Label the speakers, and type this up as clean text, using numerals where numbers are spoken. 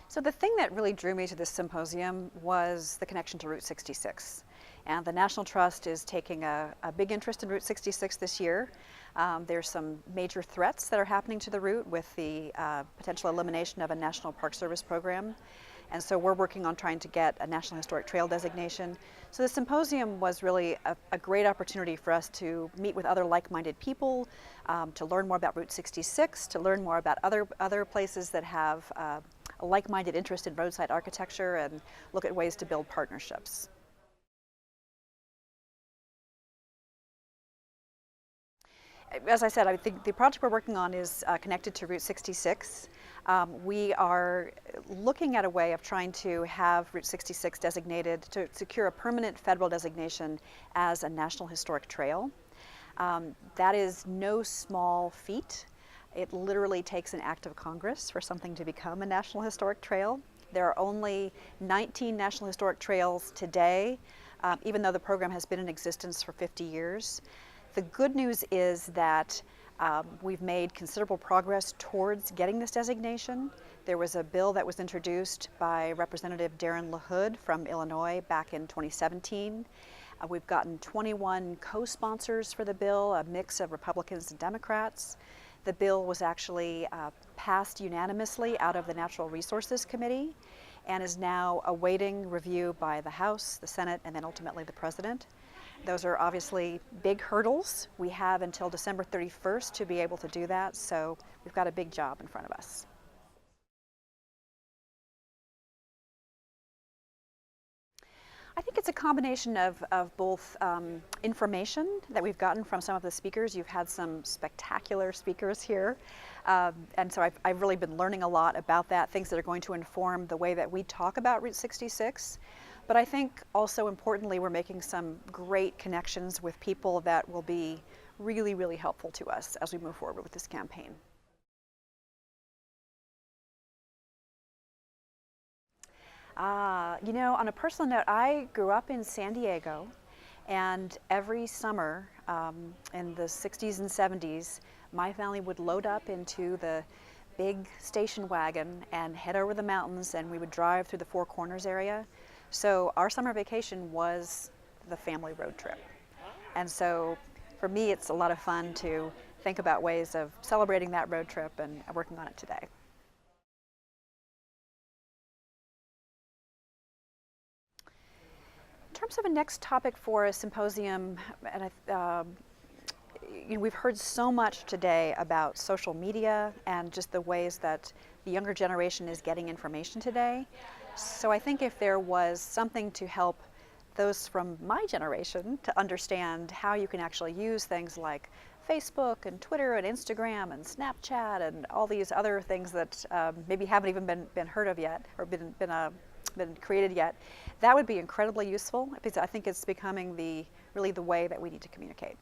Speaker 1: So the thing that really drew me to this symposium was the connection to Route 66. And the National Trust is taking a big interest in Route 66 this year. There's some major threats that are happening to the route with the potential elimination of a National Park Service program. And so we're working on trying to get a National Historic Trail designation. So the symposium was really a great opportunity for us to meet with other like-minded people, to learn more about Route 66, to learn more about other places that have a like-minded interest in roadside architecture, and look at ways to build partnerships. As I said, I think the project we're working on is connected to Route 66. We are looking at a way of trying to have Route 66 designated to secure a permanent federal designation as a National Historic Trail. That is no small feat. It literally takes an act of Congress for something to become a National Historic Trail. There are only 19 National Historic Trails today, even though the program has been in existence for 50 years. The good news is that we've made considerable progress towards getting this designation. There was a bill that was introduced by Representative Darren LaHood from Illinois back in 2017. We've gotten 21 co-sponsors for the bill, a mix of Republicans and Democrats. The bill was actually passed unanimously out of the Natural Resources Committee and is now awaiting review by the House, the Senate, and then ultimately the President. Those are obviously big hurdles. We have until December 31st to be able to do that, so we've got a big job in front of us. I think it's a combination of both information that we've gotten from some of the speakers. You've had some spectacular speakers here, and so I've really been learning a lot about that, things that are going to inform the way that we talk about Route 66. But I think also importantly, we're making some great connections with people that will be really, really helpful to us as we move forward with this campaign. You know, on a personal note, I grew up in San Diego, and every summer in the 60s and 70s, my family would load up into the big station wagon and head over the mountains, and we would drive through the Four Corners area. So our summer vacation was the family road trip. And so for me, it's a lot of fun to think about ways of celebrating that road trip and working on it today. In terms of a next topic for a symposium, and we've heard so much today about social media and just the ways that the younger generation is getting information today. So I think if there was something to help those from my generation to understand how you can actually use things like Facebook and Twitter and Instagram and Snapchat and all these other things that maybe haven't even been heard of yet or been created yet, that would be incredibly useful because I think it's becoming really the way that we need to communicate.